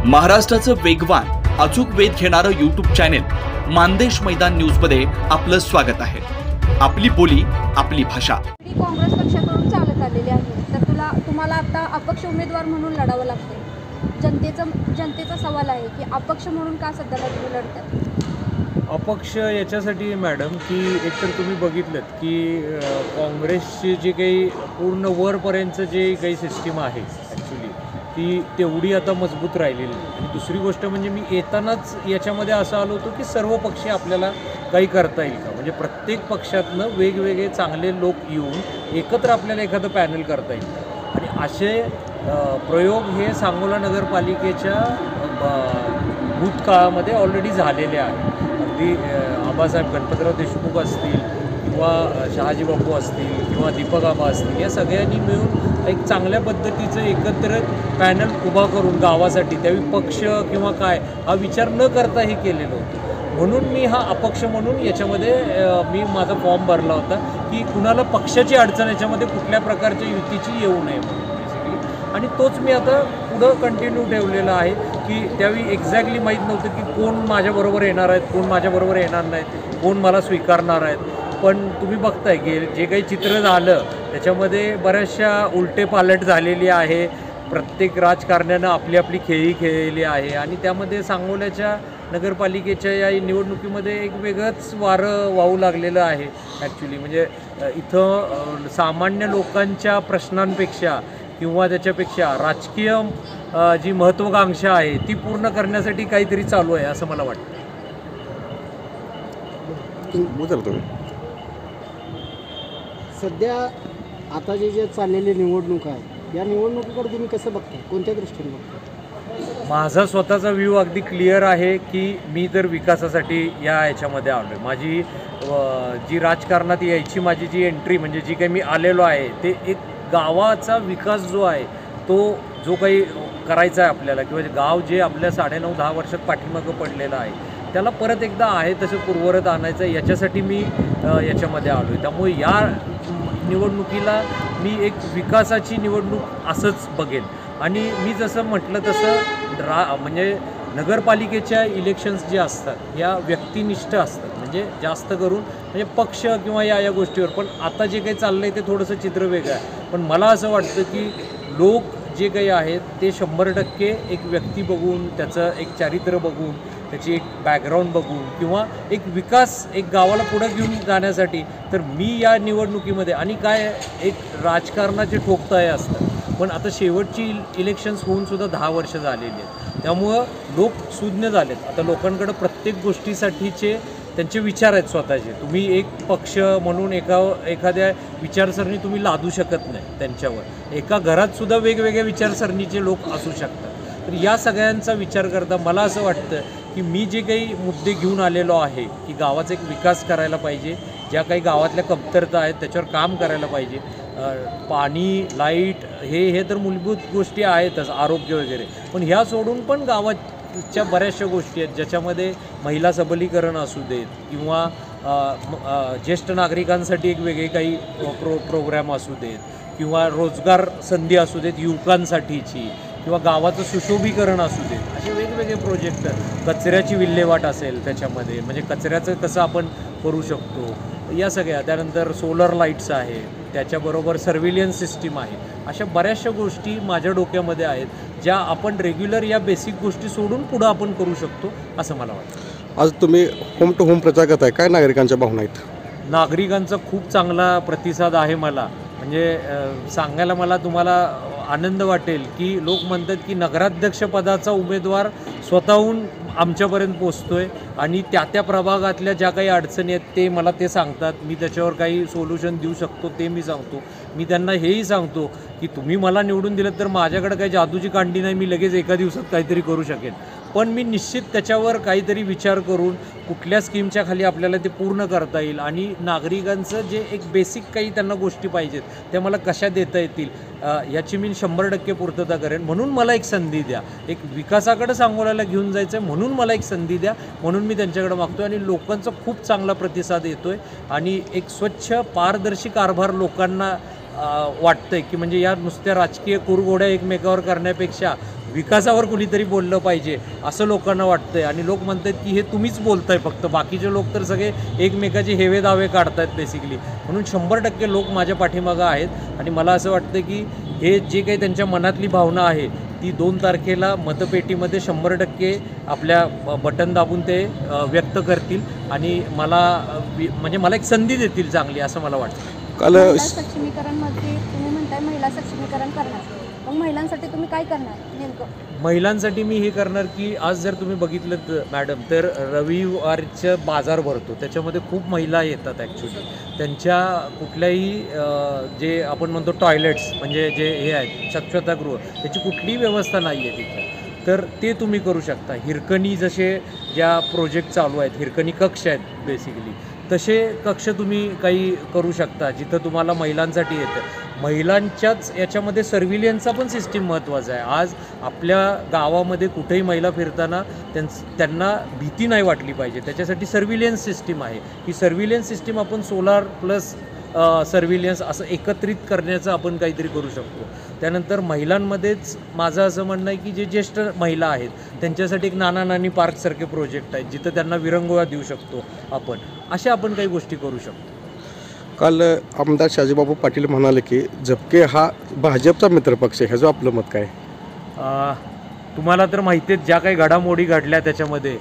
महाराष्ट्राचं वेगवान अचूक वेध घेणारं यूट्यूब चॅनेल मानदेश मैदान न्यूज मध्ये आपलं स्वागत आहे। आपली बोली आपली भाषा। काँग्रेस पक्षाकडून चालत आलेली आहे, तर तुम्हाला आता अपक्ष उमेदवार म्हणून लढावं लागतंय। जनतेचा सवाल आहे की अपक्ष म्हणून का सध्या लढतात? अपक्ष याच्यासाठी मॅडम की एकतर तुम्ही बघितलं की काँग्रेसची जी काही पूर्ण वरपर्यंत जे काही सिस्टीम आहे ॲक्च्युली ती तेवढी आता मजबूत राहिलेली नाही। आणि दुसरी गोष्ट म्हणजे मी येतानाच याच्यामध्ये असं आलो होतो की सर्व पक्षी आपल्याला काही करता येईल का, म्हणजे प्रत्येक पक्षातनं वेगवेगळे चांगले लोक येऊन एकत्र आपल्याला एखादं पॅनल करता येईल। आणि असे प्रयोग हे सांगोला नगरपालिकेच्या भूतकाळामध्ये ऑलरेडी झालेले आहेत। अगदी आबासाहेब गणपतराव देशमुख असतील किंवा शहाजी बापू असतील किंवा दीपक आबा असतील, या सगळ्यांनी मिळून एक चांगल्या पद्धतीचं एकत्र पॅनल उभा करून गावासाठी त्यावेळी पक्ष किंवा काय हा विचार न करता हे केलेलं होतं। म्हणून मी हा अपक्ष म्हणून याच्यामध्ये मी माझा फॉर्म भरला होता की कुणाला पक्षाची अडचण याच्यामध्ये कुठल्या प्रकारच्या युतीची येऊ नये म्हणून बेसिकली। आणि तोच मी आता पुढं कंटिन्यू ठेवलेला आहे की त्यावेळी एक्झॅक्टली माहीत नव्हतं की कोण माझ्याबरोबर येणार आहेत, कोण माझ्याबरोबर येणार नाहीत, कोण मला स्वीकारणार आहेत। पण तुम्ही बघताय की जे काही चित्र झालं त्याच्यामध्ये बऱ्याचशा उलटे पालट झालेली आहे। प्रत्येक राजकारण्यानं आपली आपली खेळी खेळलेली आहे आणि त्यामध्ये सांगोल्याच्या नगरपालिकेच्या या निवडणुकीमध्ये एक वेगळंच वारं वाहू लागलेलं आहे ॲक्च्युली। म्हणजे इथं सामान्य लोकांच्या प्रश्नांपेक्षा किंवा त्याच्यापेक्षा राजकीय जी महत्त्वाकांक्षा आहे ती पूर्ण करण्यासाठी काहीतरी चालू आहे असं मला वाटतं। सध्या आता जे चाललेली निवडणूक आहे या निवडणुकीकडे तुम्ही कसं बघता, कोणत्या दृष्टीने बघता? माझा स्वतःचा व्ह्यू अगदी क्लिअर आहे की मी तर विकासासाठी याच्यामध्ये आलो आहे। माझी जी राजकारणात यायची माझी जी एंट्री म्हणजे जी काही मी आलेलो आहे ते एक गावाचा विकास जो आहे तो जो काही करायचा आहे आपल्याला किंवा गाव जे आपल्या 9.5-10 वर्षात पाठीमागं पडलेलं आहे त्याला परत एकदा आहे तसं पूर्वरत आणायचं आहे, याच्यासाठी मी याच्यामध्ये आलो आहे। त्यामुळे या निवडणुकीला मी एक विकासाची निवडणूक असंच बघेन। आणि मी जसं म्हटलं तसं म्हणजे नगरपालिकेच्या इलेक्शन्स जे असतात या व्यक्तिनिष्ठ असतात, म्हणजे जास्त करून म्हणजे पक्ष किंवा या गोष्टीवर। पण आता जे काही चाललं आहे ते थोडंसं चित्र वेगळं आहे। पण मला असं वाटतं की लोक जे काही आहेत ते 100% एक व्यक्ती बघून त्याचं एक चारित्र्य बघून त्याची एक बॅकग्राऊंड बघून किंवा एक विकास एक गावाला पुढं घेऊन जाण्यासाठी तर मी या निवडणुकीमध्ये आणि काय एक राजकारणाचे ठोकताळे असतात। पण आता शेवटची इलेक्शन्स होऊनसुद्धा 10 वर्ष झालेली आहेत, त्यामुळं लोक सुज्ञ झालेत। आता लोकांकडं प्रत्येक गोष्टीसाठीचे त्यांचे विचार आहेत स्वतःचे। तुम्ही एक पक्ष म्हणून एखाद्या विचारसरणी तुम्ही लादू शकत नाही त्यांच्यावर। एका घरातसुद्धा वेगवेगळ्या विचारसरणीचे लोक असू शकतात। तर या सगळ्यांचा विचार करता मला असं वाटतं की मी जे काही मुद्दे घेऊन आलेलो आहे की गावाचा एक विकास करायला पाहिजे, ज्या काही गावातल्या कमतरता आहेत त्याच्यावर काम करायला पाहिजे। पाणी, लाईट हे तर मूलभूत गोष्टी आहेतच, आरोग्य वगैरे, पण ह्या सोडून पण गावाच्या बऱ्याचशा गोष्टी आहेत ज्याच्यामध्ये महिला सबलीकरण असू देत किंवा ज्येष्ठ नागरिकांसाठी एक वेगळे काही प्रोग्राम असू देत किंवा रोजगार संधी असू देत युवकांसाठीची किंवा गावाचं सुशोभीकरण असू देत, असे वेगवेगळे प्रोजेक्ट। कचऱ्याची विल्हेवाट असेल त्याच्यामध्ये, म्हणजे कचऱ्याचं कसं आपण करू शकतो या सगळ्या। त्यानंतर सोलर लाईट्स आहे, त्याच्याबरोबर सर्व्हिलियन्स सिस्टीम आहे। अशा बऱ्याचशा गोष्टी माझ्या डोक्यामध्ये आहेत ज्या आपण रेग्युलर या बेसिक गोष्टी सोडून पुढं आपण करू शकतो असं मला वाटतं। आज तुम्ही होम टू होम प्रचार करताय, काय नागरिकांच्या भावना आहेत? नागरिकांचा खूप चांगला प्रतिसाद आहे मला, म्हणजे सांगायला मला तुम्हाला आनंद वाटेल की लोक म्हणतात की नगराध्यक्षपदाचा उमेदवार स्वतःहून आमच्यापर्यंत पोचतोय आणि त्या प्रभागातल्या ज्या काही अडचणी आहेत ते मला ते सांगतात, मी त्याच्यावर काही सोल्युशन देऊ शकतो ते मी सांगतो। मी त्यांना हेही सांगतो की तुम्ही मला निवडून दिलं तर माझ्याकडे काही जादूची कांडी नाही, मी लगेच एका दिवसात काहीतरी करू शकेन, पण मी निश्चित त्याच्यावर काहीतरी विचार करून कुठल्या स्कीमच्या खाली आपल्याला ते पूर्ण करता येईल आणि नागरिकांचं जे एक बेसिक काही त्यांना गोष्टी पाहिजेत त्या मला कशा देता येतील याची मी 100% पूर्तता करेन। म्हणून मला एक संधी द्या, एक विकासाकडे सांगोल्याला घेऊन जायचं आहे म्हणून मला एक संधी द्या, म्हणून मी त्यांच्याकडे मागतो आहे। आणि लोकांचा खूप चांगला प्रतिसाद येतो आहे आणि एक स्वच्छ पारदर्शी कारभार लोकांना वाटतंय की म्हणजे या नुसत्या राजकीय कुरघोड्या एकमेकावर करण्यापेक्षा विकासावर कुणीतरी बोललं पाहिजे असं लोकांना वाटतंय आणि लोक म्हणतात की हे तुम्हीच बोलताय, फक्त बाकीचे लोक तर सगळे एकमेकाचे हेवे दावे काढतायत बेसिकली. म्हणून 100% लोक माझ्या पाठीमागं आहेत आणि मला असं वाटतं की हे जे काही त्यांच्या मनातली भावना आहे ती 2 तारखेला मतपेटीमध्ये 100% आपल्या बटन दाबून ते व्यक्त करतील आणि मला एक संधी देतील चांगली, असं मला वाटतं. काल महिला सक्षमीकरणमध्ये तुम्ही म्हणताय महिला सक्षमीकरण करणार, मग महिलांसाठी तुम्ही काय करणार नेमकं? महिलांसाठी मी हे करणार की आज जर तुम्ही बघितलं मॅडम तर रविवारचं बाजार भरतो, त्याच्यामध्ये खूप महिला येतात ॲक्च्युली. त्यांच्या कुठल्याही जे आपण म्हणतो टॉयलेट्स म्हणजे जे हे आहेत स्वच्छतागृह, त्याची कुठलीही व्यवस्था नाही आहे तिथं, तर ते तुम्ही करू शकता. हिरकणी जसे ज्या प्रोजेक्ट चालू आहेत, हिरकणी कक्ष आहेत बेसिकली, तसे कक्ष तुम्ही काही करू शकता जिथं तुम्हाला महिलांसाठी येतं. महिलांच्याच याच्यामध्ये सर्व्हिलियन्सचा पण सिस्टीम महत्त्वाचा आहे. आज आपल्या गावामध्ये कुठेही महिला फिरताना त्यांना भीती नाही वाटली पाहिजे, त्याच्यासाठी सर्व्हिलियन्स सिस्टीम आहे. ही सर्व्हिलियन्स सिस्टीम आपण सोलार प्लस सर्व्हिलियन्स असं एकत्रित करण्याचं आपण काहीतरी करू शकतो. त्यानंतर महिलांमध्येच माझं असं म्हणणं आहे की जे ज्येष्ठ महिला आहेत त्यांच्यासाठी एक नाना नानी पार्कसारखे प्रोजेक्ट आहेत जिथं त्यांना विरंगुळा देऊ शकतो आपण. अशा आपण काही गोष्टी करू शकतो. काल आमदार शाजीबाबू पाटील म्हणाले की झपके हा भाजपचा मित्रपक्ष आहे, ह्याचं आपलं मत काय? तुम्हाला तर माहिती आहेत ज्या काही घडामोडी घडल्या त्याच्यामध्ये,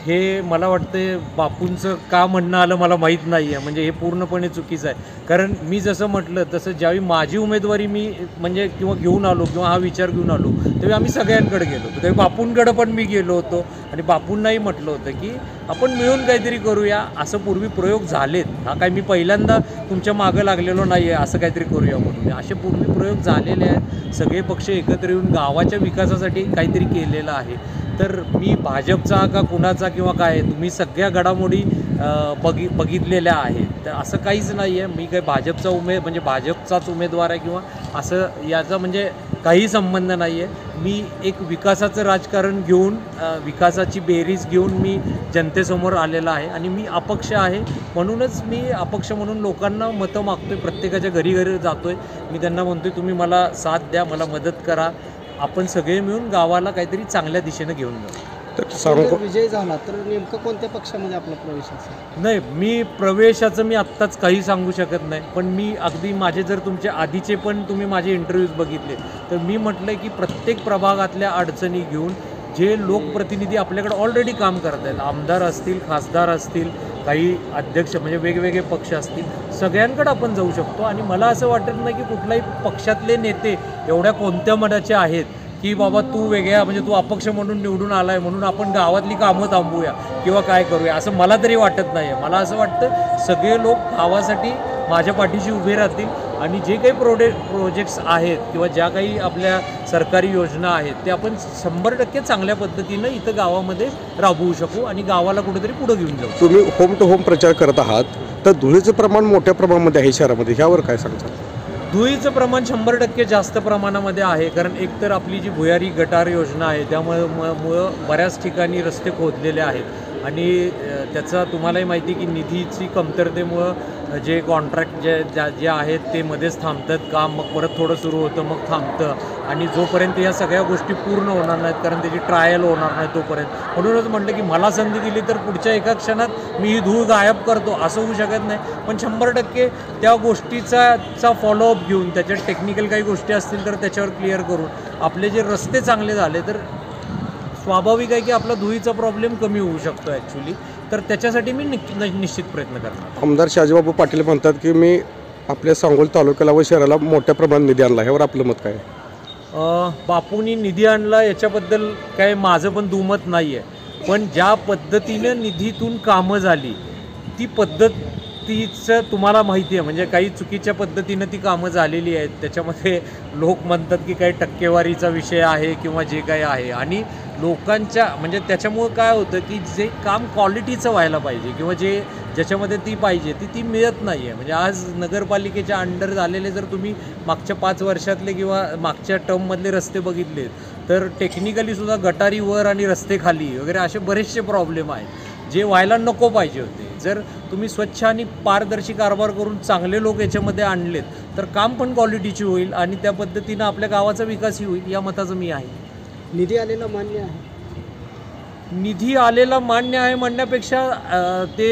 हे मला वाटतं बापूंचं का म्हणणं आलं मला माहीत नाही आहे. म्हणजे हे पूर्णपणे चुकीचं आहे. कारण मी जसं म्हटलं तसं ज्यावेळी माझी उमेदवारी मी म्हणजे घेऊन आलो किंवा हा विचार घेऊन आलो तेव्हा आम्ही सगळ्यांकडे गेलो होतो. तेव्हा बापूंकडे पण मी गेलो होतो आणि बापूंनाही म्हटलं होतं की आपण मिळून काहीतरी करूया. असं पूर्वी प्रयोग झालेत, हा काय मी पहिल्यांदा तुमच्या मागं लागलेलो नाही आहे असं काहीतरी करूया म्हणून. असे पूर्वी प्रयोग झालेले आहेत. सगळे पक्ष एकत्र येऊन गावाच्या विकासासाठी काहीतरी केलेलं आहे. तर मी भाजपचा का कुणाचा किंवा काय, तुम्ही सगळ्या घडामोडी बघितलेल्या आहेत. तर असं काहीच नाही आहे. मी काही भाजपचा म्हणजे भाजपचाच उमेदवार आहे किंवा असं याचा म्हणजे काही संबंध नाही आहे. मी एक विकासाचं राजकारण घेऊन विकासाची बेरीज घेऊन मी जनतेसमोर आलेला आहे आणि मी अपक्ष आहे. म्हणूनच मी अपक्ष म्हणून लोकांना मतं मागतोय, प्रत्येकाच्या घरी घरी जातोय. मी त्यांना म्हणतोय तुम्ही मला साथ द्या, मला मदत करा, आपण सगळे मिळून गावाला काहीतरी चांगल्या दिशेनं घेऊन जाऊ. जर विजय झाला तर नेमकं कोणत्या पक्षामध्ये आपला प्रवेश असेल? नाही, मी प्रवेशाचं मी आत्ताच काही सांगू शकत नाही. पण मी अगदी माझे जर तुमचे आधीचे पण तुम्ही माझे इंटरव्ह्यूज बघितले तर मी म्हटलं की प्रत्येक प्रभागातल्या अडचणी घेऊन जे लोकप्रतिनिधी आपल्याकडे ऑलरेडी काम करत आहेत, आमदार असतील, खासदार असतील, काही अध्यक्ष म्हणजे वेगवेगळे पक्ष असतील, सगळ्यांकडे आपण जाऊ शकतो. आणि मला असं वाटत नाही की कुठल्याही पक्षातले नेते एवढ्या कोणत्या मनाचे आहेत की बाबा तू वेगळ्या म्हणजे तू अपक्ष म्हणून निवडून आलाय म्हणून आपण गावातली कामं थांबवूया किंवा काय करूया, असं मला तरी वाटत नाही आहे. मला असं वाटतं सगळे लोक गावासाठी माझ्या पाठीशी उभे राहतील आणि जे काही प्रोजेक्ट्स आहेत किंवा ज्या काही आपल्या सरकारी योजना आहेत ते आपण 100% चांगल्या पद्धतीनं इथं गावामध्ये राबवू शकू आणि गावाला कुठेतरी पुढे घेऊन जाऊ. तुम्ही होम टू होम प्रचार करत आहात, तर धुळीचं प्रमाण मोठ्या प्रमाणामध्ये आहे शहरामध्ये, ह्यावर काय सांगता? धुळीचं प्रमाण 100% जास्त प्रमाणामध्ये आहे. कारण एकतर आपली जी भुयारी गटार योजना आहे त्यामुळं बऱ्याच ठिकाणी रस्ते खोदलेले आहेत आणि त्याचा तुम्हालाही माहिती की निधीची कमतरतेमुळं जे कॉन्ट्रॅक्ट जे आहेत ते मध्येच थांबतात काम, मग परत थोडं सुरू होतं मग थांबतं आणि जोपर्यंत या सगळ्या गोष्टी पूर्ण होणार नाहीत कारण त्याची ट्रायल होणार नाही तोपर्यंत. म्हणूनच म्हटलं की मला संधी दिली तर पुढच्या एका क्षणात मी ही धूळ गायब करतो असं होऊ शकत नाही. पण 100% त्या गोष्टीचा फॉलोअप घेऊन त्याच्यात टेक्निकल काही गोष्टी असतील तर त्याच्यावर क्लिअर करून आपले जे रस्ते चांगले झाले तर स्वाभाविक आहे की आपला धुळीचा प्रॉब्लेम कमी होऊ शकतो ॲक्च्युली. तर त्याच्यासाठी मी निश्चित प्रयत्न करणार. आमदार शाजीबाबू पाटील म्हणतात की मी आपल्या सांगोल तालुक्याला व शहराला मोठ्या प्रमाणात निधी आणला, ह्यावर आपलं मत काय? बापूंनी निधी आणला याच्याबद्दल काय माझं पण दुमत नाही आहे. पण ज्या पद्धतीनं निधीतून कामं झाली ती पद्धतीचं तुम्हाला माहिती आहे. म्हणजे काही चुकीच्या पद्धतीनं ती कामं झालेली आहेत. त्याच्यामध्ये लोक म्हणतात की काही टक्केवारीचा विषय आहे किंवा जे काही आहे आणि लोकांच्या म्हणजे त्याच्यामुळं काय होतं की जे काम क्वालिटीचं व्हायला पाहिजे किंवा ज्याच्यामध्ये ती पाहिजे ती मिळत नाही आहे. म्हणजे आज नगरपालिकेच्या अंडर झालेले जर तुम्ही मागच्या 5 वर्षातले किंवा मागच्या टर्ममधले रस्ते बघितले तर टेक्निकलीसुद्धा गटारीवर आणि रस्ते खाली वगैरे असे बरेचसे प्रॉब्लेम आहेत जे व्हायला नको पाहिजे होते. जर तुम्ही स्वच्छ आणि पारदर्शी कारभार करून चांगले लोक याच्यामध्ये आणलेत तर काम पण क्वालिटीची होईल आणि त्या पद्धतीनं आपल्या गावाचा विकासही होईल, या मताचं मी आहे. निधी आलेला मान्य आहे? निधी आलेला मान्य आहे म्हणण्यापेक्षा ते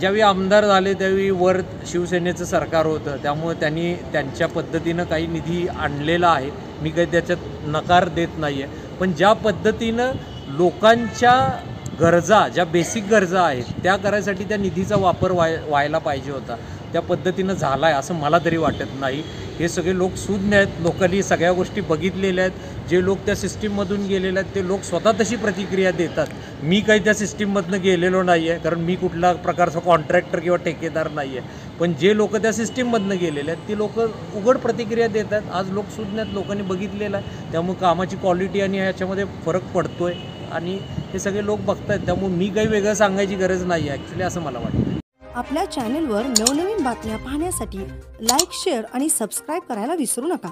ज्यावेळी आमदार झाले त्यावेळी वर शिवसेनेचं सरकार होतं, त्यामुळे त्यांनी त्यांच्या पद्धतीनं काही निधी आणलेला आहे. मी काही त्याच्यात नकार देत नाही आहे, पण ज्या पद्धतीनं लोकांच्या गरजा, ज्या बेसिक गरजा आहेत त्या करायसाठी त्या निधीचा वापर व्हायला पाहिजे होता, त्या पद्धतीनं झाला आहे असं मला तरी वाटत नाही. हे सगळे लोक सुज्ञ आहेत, लोकांनी सगळ्या गोष्टी बघितलेल्या आहेत. जे लोक त्या सिस्टीममधून गेलेले आहेत ते लोक स्वतः तशी प्रतिक्रिया देतात. मी काही त्या सिस्टीममधनं गेलेलो नाही आहे, कारण मी कुठला प्रकारचा कॉन्ट्रॅक्टर किंवा ठेकेदार नाही आहे. पण जे लोक त्या सिस्टीममधनं गेलेले आहेत ते लोक उघड प्रतिक्रिया देतात. आज लोक सुज्ञ आहेत, लोकांनी बघितलेलं आहे, त्यामुळे कामाची क्वालिटी आणि ह्याच्यामध्ये फरक पडतो आहे आणि हे सगळे लोक बघत आहेत. त्यामुळे मी काही वेगळं सांगायची गरज नाही आहे ॲक्च्युली, असं मला वाटतं. आपल्या चॅनेलवर नवनवीन बातम्या पाहण्यासाठी लाईक, शेअर आणि सबस्क्राईब करायला विसरू नका.